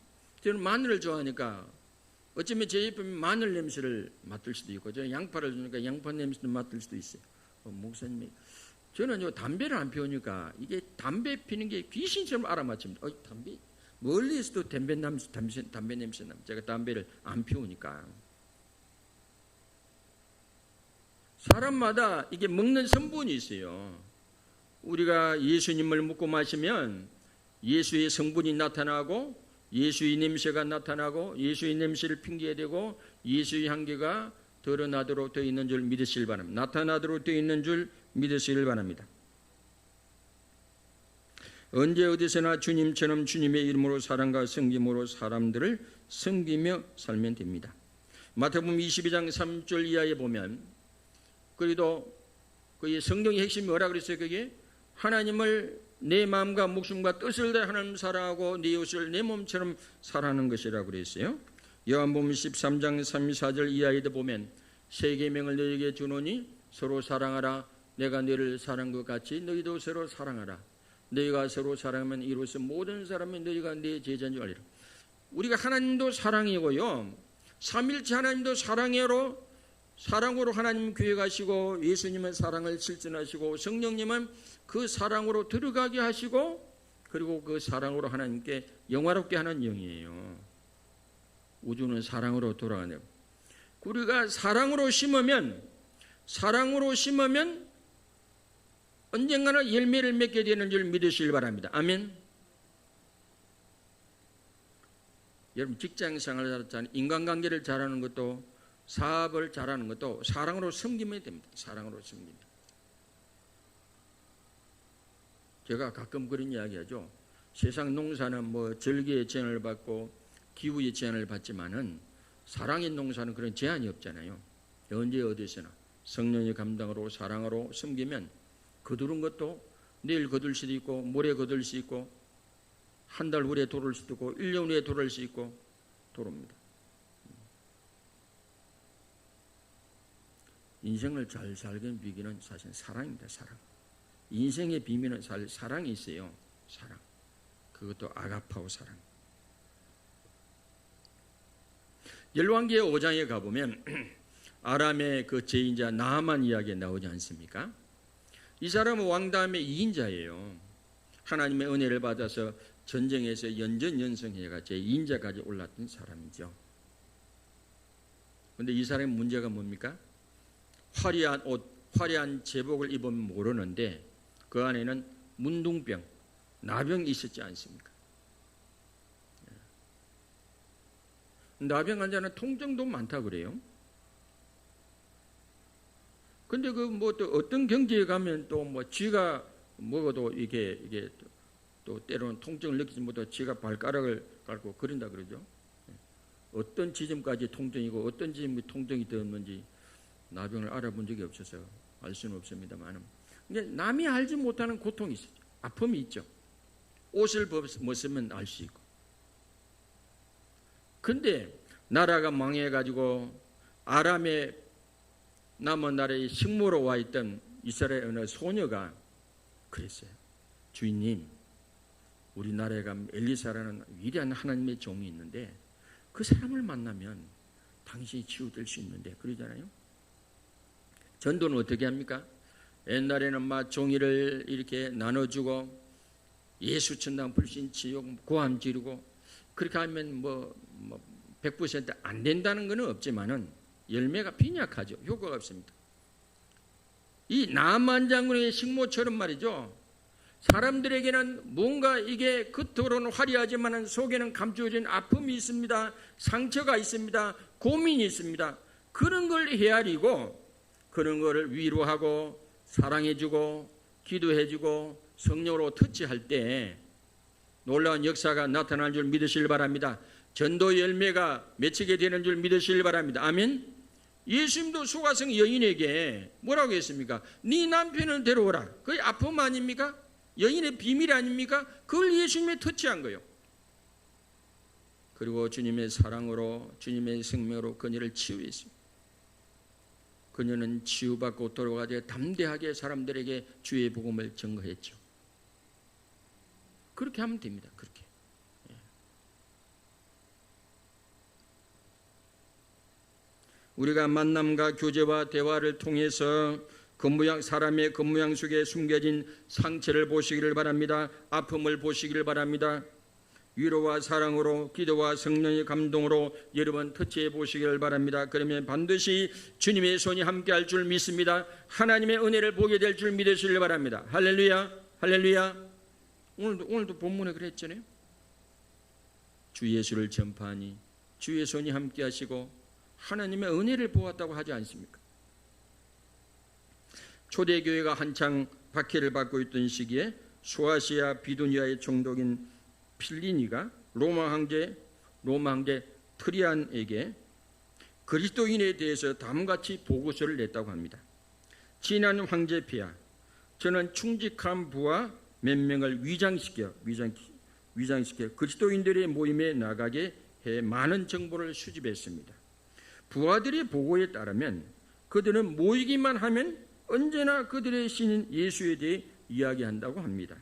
저는 마늘을 좋아하니까 어쩌면 제 옆에 마늘 냄새를 맡을 수도 있고 저는 양파를 주니까 양파 냄새를 맡을 수도 있어요. 목사님이 저는 담배를 안 피우니까 이게 담배 피는 게 귀신처럼 알아맞힙니다. 담배 멀리서도 담배 냄새 나. 제가 담배를 안 피우니까. 사람마다 이게 먹는 성분이 있어요. 우리가 예수님을 먹고 마시면 예수의 성분이 나타나고 예수의 냄새가 나타나고 예수의 냄새를 핑계야 되고 예수의 향기가 드러나도록 되어 있는 줄 믿으시길 바랍니다. 나타나도록 되어 있는 줄 믿으시길 바랍니다. 언제 어디서나 주님처럼 주님의 이름으로 사랑과 섬김으로 사람들을 섬기며 살면 됩니다. 마태복음 22장 3절 이하에 보면 그래도 그 성경의 핵심이 뭐라 그랬어요? 그게 하나님을 내 마음과 목숨과 뜻을 다해 하나님 사랑하고 내 이웃을 내 몸처럼 사랑하는 것이라고 그랬어요. 요한복음 13장 34절 이하에도 보면 새 계명을 너희에게 주노니 서로 사랑하라. 내가 너희를 사랑한 것 같이 너희도 서로 사랑하라. 너희가 서로 사랑하면 이로써 모든 사람이 너희가 내 제자인 줄 알리라. 우리가 하나님도 사랑이고요, 삼일체 하나님도 사랑으로 하나님 교회 가시고, 예수님은 사랑을 실천하시고, 성령님은 그 사랑으로 들어가게 하시고, 그리고 그 사랑으로 하나님께 영화롭게 하는 영이에요. 우주는 사랑으로 돌아가네요. 우리가 사랑으로 심으면 언젠가는 열매를 맺게 되는 줄 믿으시길 바랍니다. 아멘. 여러분, 직장생활을 잘하는, 인간관계를 잘하는 것도, 사업을 잘하는 것도 사랑으로 섬기면 됩니다. 사랑으로 섬기면. 제가 가끔 그런 이야기 하죠. 세상 농사는 뭐 절기의 제한을 받고 기후의 제한을 받지만은 사랑의 농사는 그런 제한이 없잖아요. 언제 어디서나 성령의 감당으로 사랑으로 섬기면 거두는 것도 내일 거둘 수도 있고, 모레 거둘 수 있고, 한 달 후에 돌을 수도 있고, 1년 후에 돌을 수 있고, 돌아옵니다. 인생을 잘 살게 비기는 사실 사랑입니다. 사랑. 인생의 비밀은 사랑이 있어요. 사랑. 그것도 아가파오 사랑. 열왕기의 5장에 가보면 아람의 그 제인자 나아만 이야기가 나오지 않습니까? 이 사람은 왕 다음에 2인자예요. 하나님의 은혜를 받아서 전쟁에서 연전연승해가 제2인자까지 올랐던 사람이죠. 그런데 이 사람의 문제가 뭡니까? 화려한 옷, 화려한 제복을 입으면 모르는데 그 안에는 문둥병, 나병이 있었지 않습니까? 나병 환자는 통증도 많다 그래요. 근데 그 뭐 또 어떤 경지에 가면 또 뭐 쥐가 먹어도 이게 또 때로는 통증을 느끼지 못하고 쥐가 발가락을 밟고 그런다 그러죠. 어떤 지점까지 통증이고 어떤 지점이 통증이 되었는지 나병을 알아본 적이 없어서 알 수는 없습니다만, 근데 남이 알지 못하는 고통이 있어요. 아픔이 있죠. 옷을 벗으면 알 수 있고. 근데 나라가 망해가지고 아람의 남은 나라의 식모로 와 있던 이스라엘 어느 소녀가 그랬어요. 주인님, 우리나라에 가면 엘리사라는 위대한 하나님의 종이 있는데 그 사람을 만나면 당신이 치유될 수 있는데, 그러잖아요. 전도는 어떻게 합니까? 옛날에는 막 종이를 이렇게 나눠주고 예수천당 불신치욕 고함 지르고 그렇게 하면 뭐 100% 안 된다는 것은 없지만은 열매가 빈약하죠. 효과가 없습니다. 이 나만 장군의 식모처럼 말이죠. 사람들에게는 뭔가 이게 겉으로는 화려하지만은 속에는 감추어진 아픔이 있습니다. 상처가 있습니다. 고민이 있습니다. 그런 걸 헤아리고 그런 거를 위로하고 사랑해주고 기도해주고 성령으로 터치할 때 놀라운 역사가 나타날 줄 믿으시길 바랍니다. 전도 열매가 맺히게 되는 줄 믿으시길 바랍니다. 아멘. 예수님도 수가성 여인에게 뭐라고 했습니까? 네 남편을 데려오라. 그게 아픔 아닙니까? 여인의 비밀 아닙니까? 그걸 예수님이 터치한 거예요. 그리고 주님의 사랑으로 주님의 생명으로 그녀를 치유했습니다. 그녀는 치유받고 돌아가서 담대하게 사람들에게 주의 복음을 증거했죠. 그렇게 하면 됩니다. 그렇게. 우리가 만남과 교제와 대화를 통해서 사람의 겉모양 속에 숨겨진 상처를 보시기를 바랍니다. 아픔을 보시기를 바랍니다. 위로와 사랑으로 기도와 성령의 감동으로 여러분 터치해 보시기를 바랍니다. 그러면 반드시 주님의 손이 함께할 줄 믿습니다. 하나님의 은혜를 보게 될 줄 믿으시길 바랍니다. 할렐루야, 할렐루야. 오늘도 본문에 그랬잖아요. 주 예수를 전파하니 주의 손이 함께하시고 하나님의 은혜를 보았다고 하지 않습니까? 초대교회가 한창 박해를 받고 있던 시기에 소아시아 비두니아의 총독인 필리니가 로마 황제 트리안에게 그리스도인에 대해서 다음같이 보고서를 냈다고 합니다. 지난 황제 폐하, 저는 충직한 부하 몇 명을 위장시켜 그리스도인들의 모임에 나가게 해 많은 정보를 수집했습니다. 부하들의 보고에 따르면 그들은 모이기만 하면 언제나 그들의 신인 예수에 대해 이야기한다고 합니다.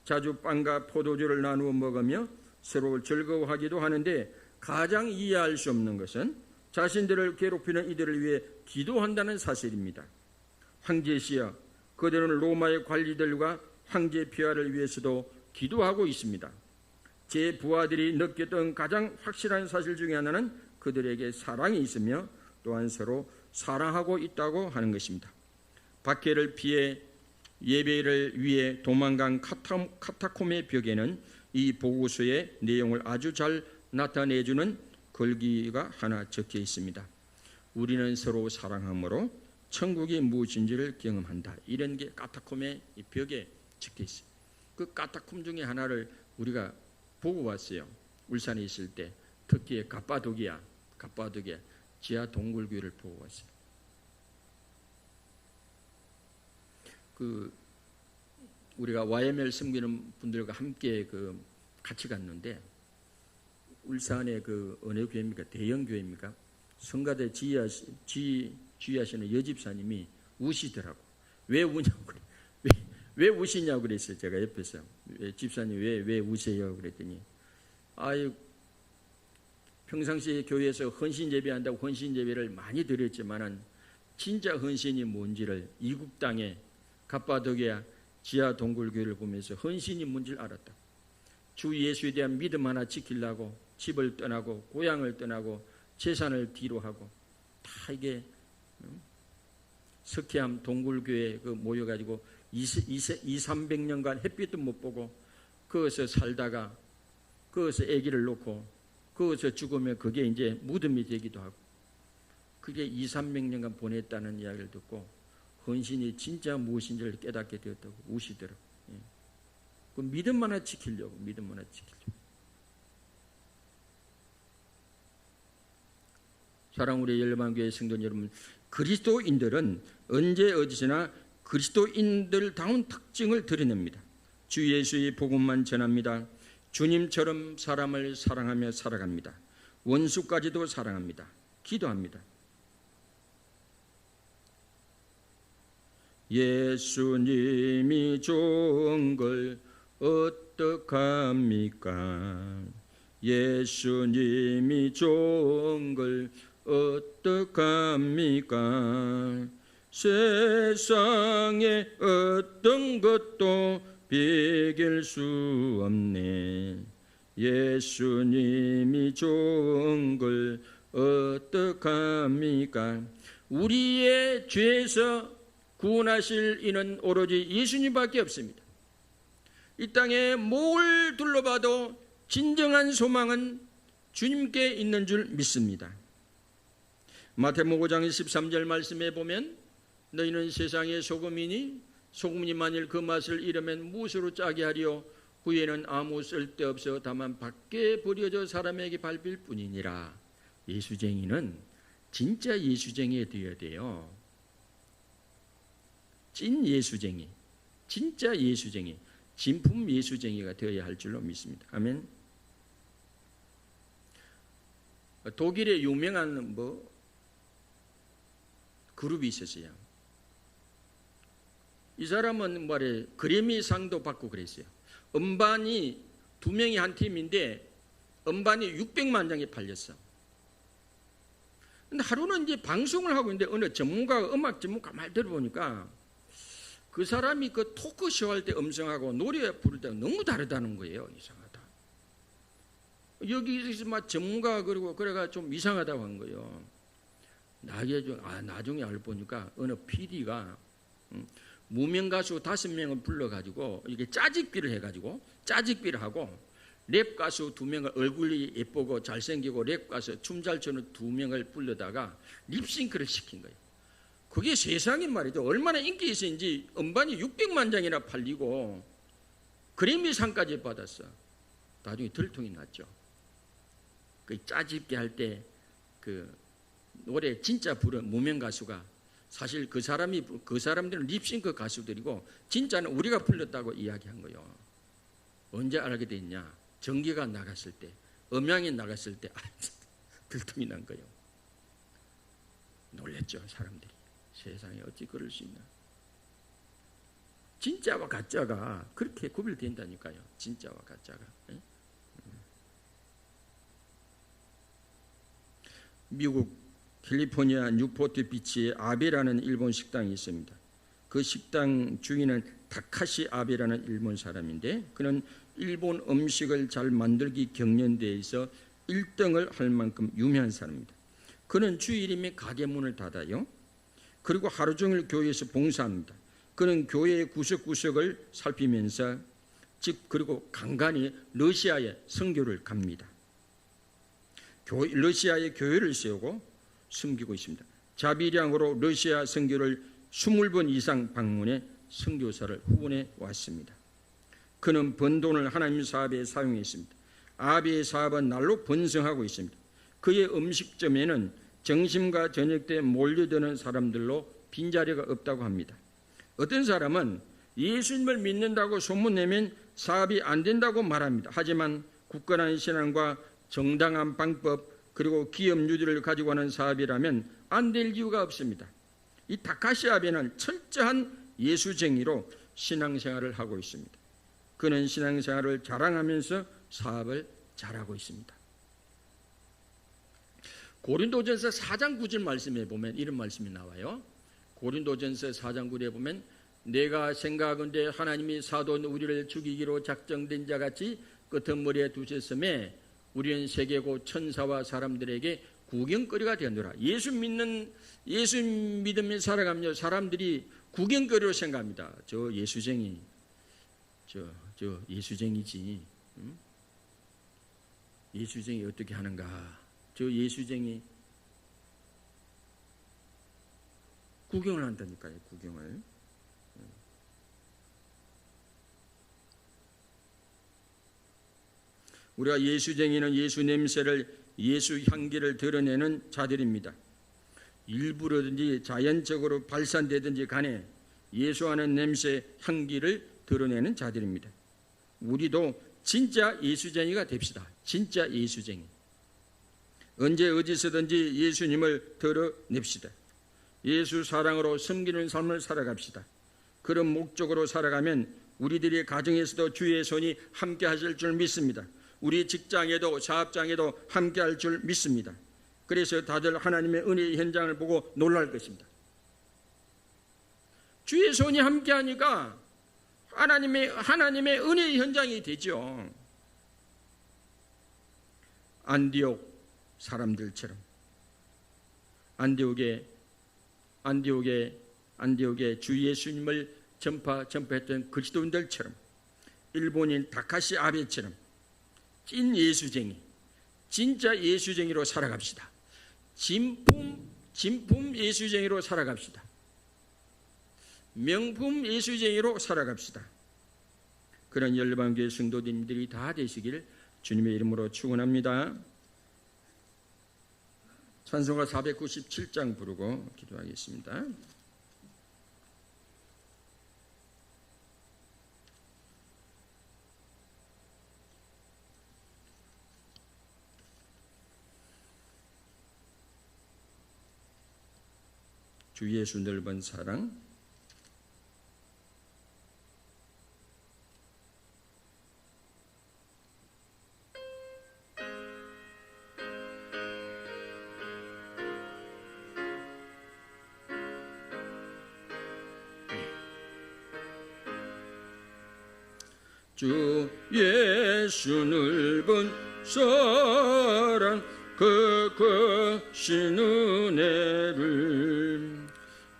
자주 빵과 포도주를 나누어 먹으며 서로 즐거워하기도 하는데 가장 이해할 수 없는 것은 자신들을 괴롭히는 이들을 위해 기도한다는 사실입니다. 황제시여, 그들은 로마의 관리들과 황제 폐하를 위해서도 기도하고 있습니다. 제 부하들이 느꼈던 가장 확실한 사실 중에 하나는 그들에게 사랑이 있으며 또한 서로 사랑하고 있다고 하는 것입니다. 박해를 피해 예배를 위해 도망간 카타콤의 벽에는 이 보고서의 내용을 아주 잘 나타내주는 글귀가 하나 적혀 있습니다. 우리는 서로 사랑함으로 천국이 무엇인지를 경험한다. 이런 게 카타콤의 벽에 적혀 있어요. 그 카타콤 중에 하나를 우리가 보고 왔어요. 울산에 있을 때 특히 갑바도기아 지하 동굴교회를 보고 왔어요. 우리가 YML 섬기는 분들과 함께 같이 갔는데 울산의 어느 교회입니까? 대형 교회입니까? 성가대 지휘하시는 여집사님이 우시더라고. 왜 우냐고 그래. 왜 우시냐고 그랬어요. 제가 옆에서 집사님 왜 우세요? 그랬더니 평상시에 교회에서 헌신 예배한다고 헌신 예배를 많이 드렸지만은 진짜 헌신이 뭔지를 이국 땅에 갑바도기아 지하 동굴교회를 보면서 헌신이 뭔지를 알았다. 주 예수에 대한 믿음 하나 지키려고 집을 떠나고 고향을 떠나고 재산을 뒤로 하고 다 이게 석회암 동굴교회에 모여가지고 200-300년간 햇빛도 못 보고 거기서 살다가 거기서 아기를 놓고 거기서 죽으면 그게 이제 무덤이 되기도 하고 그게 200-300년간 보냈다는 이야기를 듣고 헌신이 진짜 무엇인지를 깨닫게 되었다고 우시더라고요. 그 믿음 하나 지키려고. 사랑 우리 열방교회 성도 여러분, 그리스도인들은 언제 어디서나 그리스도인들다운 특징을 드러냅니다. 주 예수의 복음만 전합니다. 주님처럼 사람을 사랑하며 살아갑니다. 원수까지도 사랑합니다. 기도합니다. 예수님이 좋은 걸 어떡합니까? 예수님이 좋은 걸 어떡합니까? 세상에 어떤 것도 비길 수 없네. 예수님이 좋은 걸 어떡합니까? 우리의 죄에서 구원하실 이는 오로지 예수님밖에 없습니다. 이 땅에 뭘 둘러봐도 진정한 소망은 주님께 있는 줄 믿습니다. 마태복음 5장 13절 말씀에 보면 너희는 세상의 소금이니 소금이 만일 그 맛을 잃으면 무엇으로 짜게 하리요? 후에는 아무 쓸데없어 다만 밖에 버려져 사람에게 밟힐 뿐이니라. 예수쟁이는 진짜 예수쟁이 되어야 돼요. 찐 예수쟁이, 진짜 예수쟁이, 진품 예수쟁이가 되어야 할 줄로 믿습니다. 아멘. 독일의 유명한 그룹이 있었어요. 이 사람은 말에 그래미상도 받고 그랬어요. 음반이 2명이 한 팀인데 음반이 600만 장이 팔렸어. 근데 하루는 이제 방송을 하고 있는데 어느 전문가가 음악 전문가 말 들어보니까 그 사람이 그 토크쇼 할 때 음성하고 노래 부를 때 너무 다르다는 거예요. 이상하다. 여기서 막 전문가가 그래가 좀 이상하다고 한 거예요. 나중에 알고 보니까 어느 PD가 무명 가수 5명을 불러가지고 이게 짜직비를 해가지고 짜직비를 하고 랩 가수 2명을 얼굴이 예쁘고 잘생기고 랩 가수 춤 잘 추는 2명을 불러다가 립싱크를 시킨 거예요. 그게 세상에 말이죠. 얼마나 인기 있었는지 음반이 600만 장이나 팔리고 그래미상까지 받았어. 나중에 들통이 났죠. 그 짜집게 할 때 그 노래 진짜 부른 무명 가수가 사실 그 사람들은 립싱크 가수들이고 진짜는 우리가 불렀다고 이야기한 거예요. 언제 알게 됐냐? 전기가 나갔을 때, 음향이 나갔을 때 들통이 난 거예요. 놀랬죠, 사람들이. 세상에 어찌 그럴 수 있나? 진짜와 가짜가 그렇게 구별된다니까요. 진짜와 가짜가. 미국 캘리포니아 뉴포트 비치에 아베라는 일본 식당이 있습니다. 그 식당 주인은 타카시 아베라는 일본 사람인데 그는 일본 음식을 잘 만들기 경연대회에서 1등을 할 만큼 유명한 사람입니다. 그는 주일이면 가게 문을 닫아요. 그리고 하루 종일 교회에서 봉사합니다. 그는 교회의 구석구석을 살피면서 그리고 간간히 러시아에 선교를 갑니다. 러시아에 교회를 세우고 섬기고 있습니다. 자비량으로 러시아 선교를 20번 이상 방문해 선교사를 후원해 왔습니다. 그는 번 돈을 하나님 사업에 사용했습니다. 아베의 사업은 날로 번성하고 있습니다. 그의 음식점에는 점심과 저녁 때 몰려드는 사람들로 빈자리가 없다고 합니다. 어떤 사람은 예수님을 믿는다고 소문내면 사업이 안 된다고 말합니다. 하지만 굳건한 신앙과 정당한 방법 그리고 기업 유지를 가지고 하는 사업이라면 안 될 이유가 없습니다. 이 타카시 아베는 철저한 예수쟁이로 신앙생활을 하고 있습니다. 그는 신앙생활을 자랑하면서 사업을 잘하고 있습니다. 고린도전서 4장 9절 말씀에 보면 이런 말씀이 나와요. 고린도전서 4장 9절에 보면 내가 생각하건대 하나님이 사도 우리를 죽이기로 작정된 자같이 끄트머리에 두셨음에 우리는 세계고 천사와 사람들에게 구경거리가 되었노라. 예수 믿으며 살아가며 사람들이 구경거리로 생각합니다. 저 예수쟁이, 저 예수쟁이지. 응? 예수쟁이 어떻게 하는가? 저 예수쟁이 구경을 한다니까요. 구경을. 우리가 예수쟁이는 예수 냄새를 예수 향기를 드러내는 자들입니다. 일부러든지 자연적으로 발산되든지 간에 예수하는 냄새 향기를 드러내는 자들입니다. 우리도 진짜 예수쟁이가 됩시다. 진짜 예수쟁이. 언제 어디서든지 예수님을 드러냅시다. 예수 사랑으로 섬기는 삶을 살아갑시다. 그런 목적으로 살아가면 우리들의 가정에서도 주의 손이 함께 하실 줄 믿습니다. 우리 직장에도 사업장에도 함께 할 줄 믿습니다. 그래서 다들 하나님의 은혜의 현장을 보고 놀랄 것입니다. 주의 손이 함께 하니까 하나님의 은혜의 현장이 되죠. 안디옥 사람들처럼 안디옥에 주 예수님을 전파했던 그리스도인들처럼 일본인 타카시 아베처럼 찐 예수쟁이, 진짜 예수쟁이로 살아갑시다. 진품 예수쟁이로 살아갑시다. 명품 예수쟁이로 살아갑시다. 그런 열방교회 성도님들이 다 되시길 주님의 이름으로 축원합니다. 찬송가 497장 부르고 기도하겠습니다. 주 예수 넓은 사랑, 주 예수 넓은 사랑 그 크신 은혜를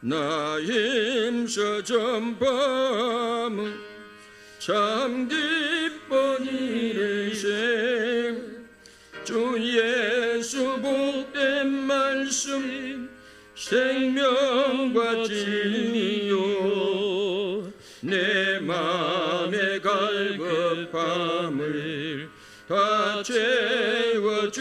나 힘써 전파하면 참 기쁜 일일세. 주 예수 복된 말씀 생명과 진리요 내 맘에 갈고 마음을 다 채워주시네.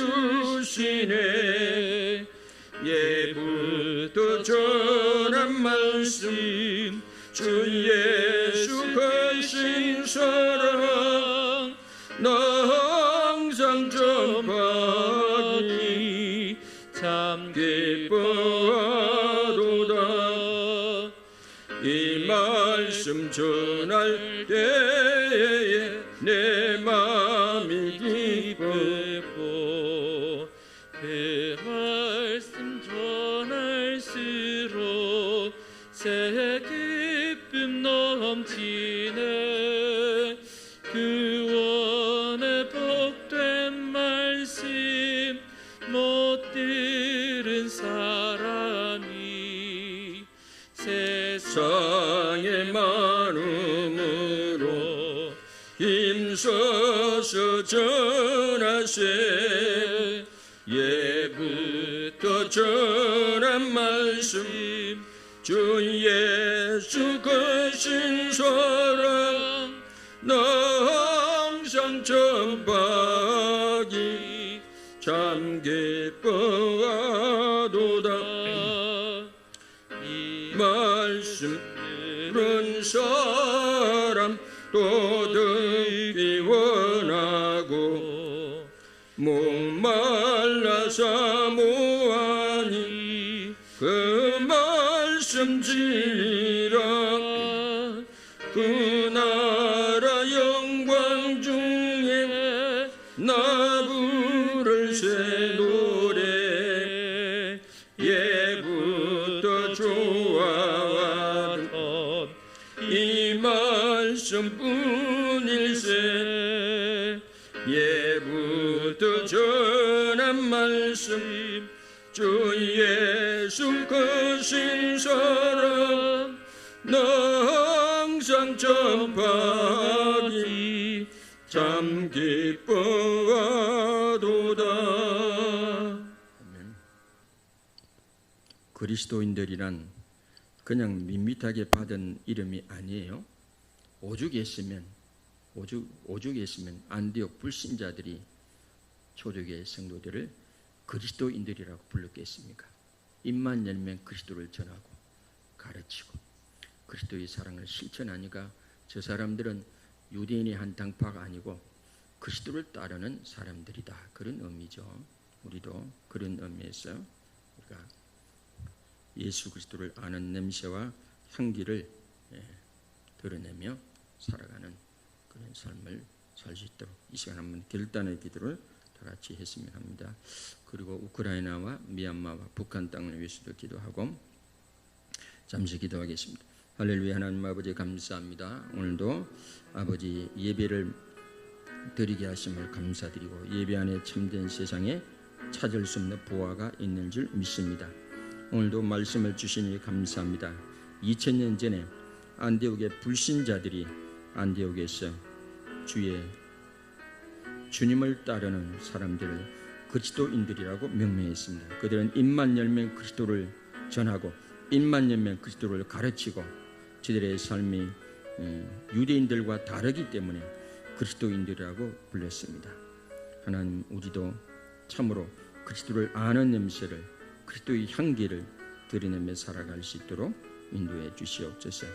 예부터 전한 말씀 주 예수 거신 사랑 나 항상 전파하기 참 기뻐하도다. 이 말씀 전할 때에 내 마음이 기쁘고 그 말씀 전할수록 새 기쁨 넘치네. 구원의 복된 말씀 못 들은 사람이 세상의 많음으로 힘써서 전하세. 예부터 전한 말씀 주 예수 거신 사랑 나 항상 전파하기 참 기뻐하도다. 이 말씀 들은 사람 또 듣기 원하고 목말라 사모하니 그 말씀 지니라. 그 나라 영광 중에 나 부를 새 노래. 예부터 좋아하던 이 말씀뿐일세. 예부터 전한 말씀 주 예수 거신 사랑 나 항상 전파하기 참 기뻐하도다. 아멘. 그리스도인들이란 그냥 밋밋하게 받은 이름이 아니에요. 오죽에 있으면 안디옥 불신자들이 초대교회 성도들을 그리스도인들이라고 불렀겠습니까? 입만 열면 그리스도를 전하고 가르치고 그리스도의 사랑을 실천하니까 저 사람들은 유대인의 한 당파가 아니고 그리스도를 따르는 사람들이다. 그런 의미죠. 우리도 그런 의미에서 우리가 예수 그리스도를 아는 냄새와 향기를 드러내며 살아가는 그런 삶을 살 수 있도록 이 시간 한번 결단의 기도를 다 같이 했으면 합니다. 그리고 우크라이나와 미얀마와 북한 땅을 위해서도 기도하고 잠시 기도하겠습니다. 할렐루야. 하나님 아버지 감사합니다. 오늘도 아버지 예배를 드리게 하심을 감사드리고 예배 안에 참된 세상에 찾을 수 없는 보화가 있는 줄 믿습니다. 오늘도 말씀을 주시니 감사합니다. 2000년 전에 안디옥의 불신자들이 안디옥에서 주님을 따르는 사람들을 그리스도인들이라고 명명했습니다. 그들은 입만 열면 그리스도를 전하고 입만 열면 그리스도를 가르치고 저들의 삶이 유대인들과 다르기 때문에 그리스도인들이라고 불렸습니다. 하나님, 우리도 참으로 그리스도를 아는 냄새를, 그리스도의 향기를 드러내며 살아갈 수 있도록 인도해 주시옵소서.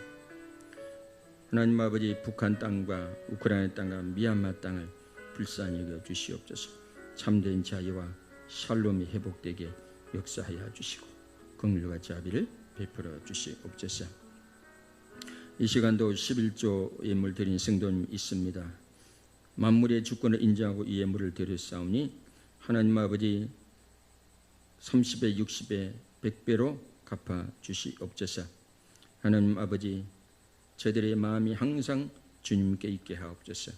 하나님 아버지, 북한 땅과 우크라이나 땅과 미얀마 땅을 불쌍히 여겨 주시옵소서. 참된 자유와 샬롬이 회복되게 역사하여 주시고 긍휼과 자비를 베풀어 주시옵소서. 이 시간도 11조 예물 드린 성도님 있습니다. 만물의 주권을 인정하고 이 예물을 드렸사오니 하나님 아버지 30배, 60배, 100배로 갚아 주시옵소서. 하나님 아버지, 저들의 마음이 항상 주님께 있게 하옵소서.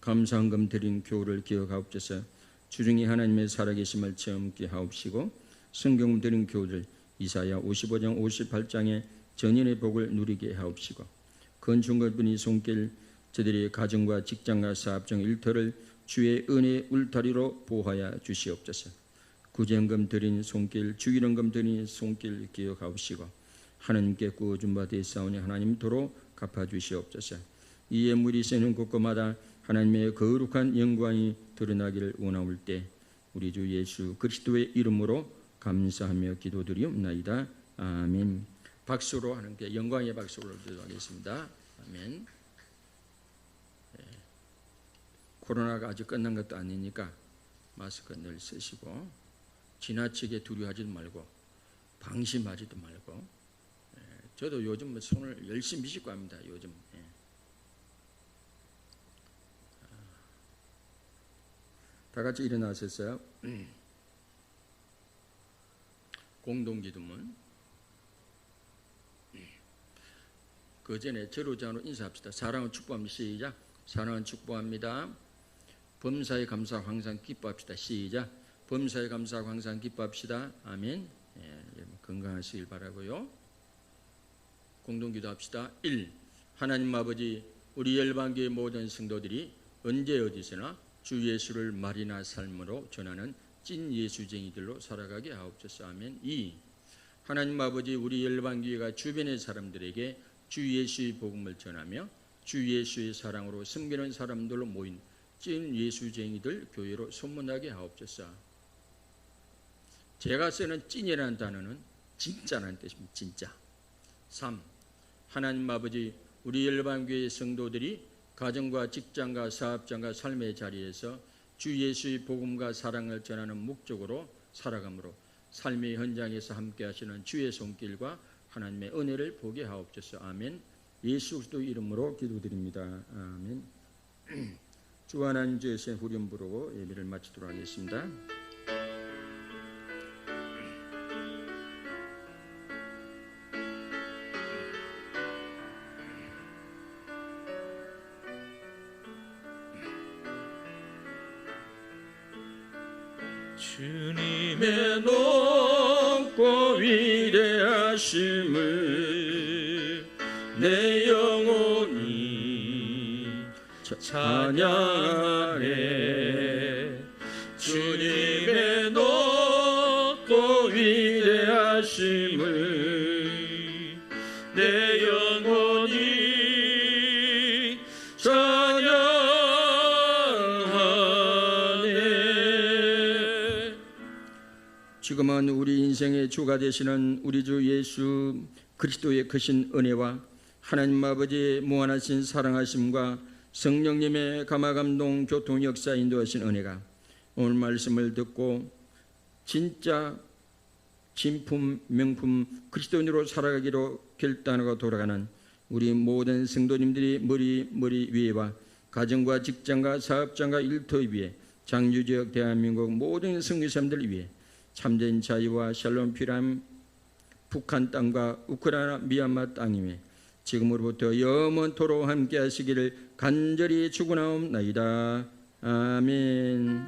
감사헌금 드린 교우를 기억하옵소서. 주중에 하나님의 살아계심을 체험케 하옵시고 성경 드린 교우들 이사야 55장 58장의 전인의 복을 누리게 하옵시고 건축물분이 손길 저들의 가정과 직장과 사업 중 일터를 주의 은혜의 울타리로 보호하여 주시옵소서. 구제헌금 드린 손길, 주일헌금 드린 손길 기억하옵시고 하나님께 구워준 바 되사오니 하나님 도로 갚아주시옵소서. 이 예물이 쓰는 곳곳마다 하나님의 거룩한 영광이 드러나기를 원하올 때 우리 주 예수 그리스도의 이름으로 감사하며 기도드리옵나이다. 아멘. 박수로 하나님께 영광의 박수를 기도하겠습니다. 아멘. 코로나가 아직 끝난 것도 아니니까 마스크 늘 쓰시고 지나치게 두려워하지도 말고 방심하지도 말고 저도 요즘 손을 열심히 씻고 합니다. 요즘 다 같이 일어나셨어요? 공동기도문 그 전에 저로장으로 인사합시다. 사랑을 축복합니다. 시작. 사랑을 축복합니다. 범사에 감사하고 항상 기뻐합시다. 시작. 범사에 감사하고 항상 기뻐합시다. 아멘. 건강하시길 바라고요. 공동기도합시다. 1. 하나님 아버지, 우리 열방교회 모든 성도들이 언제 어디서나 주 예수를 말이나 삶으로 전하는 찐 예수쟁이들로 살아가게 하옵소서. 아멘. 2. 하나님 아버지, 우리 열방교회가 주변의 사람들에게 주 예수의 복음을 전하며 주 예수의 사랑으로 섬기는 사람들로 모인 찐 예수쟁이들 교회로 소문나게 하옵소서. 제가 쓰는 찐이라는 단어는 진짜라는 뜻입니다. 진짜. 3. 하나님 아버지, 우리 열방교회 성도들이 가정과 직장과 사업장과 삶의 자리에서 주 예수의 복음과 사랑을 전하는 목적으로 살아가므로 삶의 현장에서 함께 하시는 주의 손길과 하나님의 은혜를 보게 하옵소서. 아멘. 예수 그리스도 이름으로 기도드립니다. 아멘. 주 하나님 주의 후렴 부르고 예배를 마치도록 하겠습니다. 주님의 높고 위대하심을 내 영혼이 찬양하네. 주님의 높고 위대하심을 내 영혼이 찬양하네. 지금은 우리 인생의 주가 되시는 우리 주 예수 그리스도의 크신 은혜와 하나님 아버지의 무한하신 사랑하심과 성령님의 감화감동 교통 역사 인도하신 은혜가 오늘 말씀을 듣고 진짜 진품 명품 그리스도인으로 살아가기로 결단하고 돌아가는 우리 모든 성도님들이 머리 위에와 가정과 직장과 사업장과 일터 위에 장유지역 대한민국 모든 성교사님들 위해 참된 자유와 샬롬 필요함 북한 땅과 우크라이나 미얀마 땅 위에 지금으로부터 영원토록 함께 하시기를 간절히 축원하옵나이다. 아멘.